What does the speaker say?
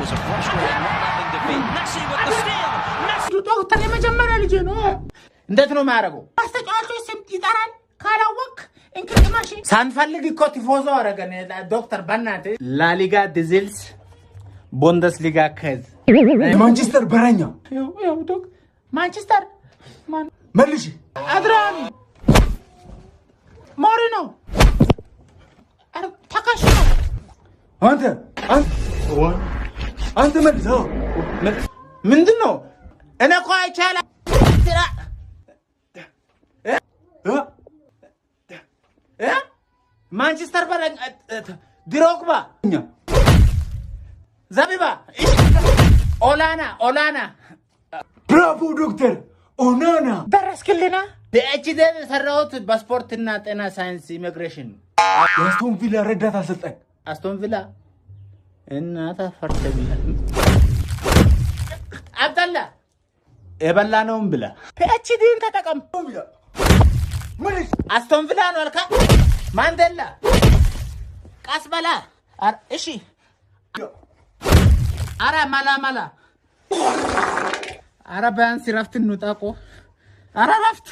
was a frustrating 1-0 defeat. Messi with the steal. Messi ዶክተር የመጀመሪያ ልጅ ነው እንዴት ነው ማረገው አስተጫዋቾች ስም ይጠራል ካላወቅ እንክትማሽ ሳንፈልግ እኮ ቲፎዞ አረገን ዶክተር በእናት ላሊጋ ዲዝልስ ቡንደስሊጋ ከዝ ማንቸስተር በረኛ ያው ዶክ ማንቸስተር ማን መልሽ አድራን ሞሪኖ ታካሽ አንተ መልሰው ምንድነው እኔ እኮ አይቻላ ማንቸስተር በረኛ ድሮግባ ዘቢባ ኦላና ብራቮ ዶክተር ኦናና ደረስክልና በኤችዲ ሰራውት በስፖርትና ጤና ሳይንስ ኢሚግሬሽን አስቶን ቪላ ረዳት አሰልጣኝ አስቶን ቪላ እናታ ፈርተቢላ አብደላ የበላነውም ብላ ፒኤችዲን ተጠቀም መልስ አስቶን ቪላ ነው አልካ ማንዴላ ቃስበላ እሺ አረ ማላ አረ ቢያንስ ረፍት እንውጣ እኮ አረ ረፍት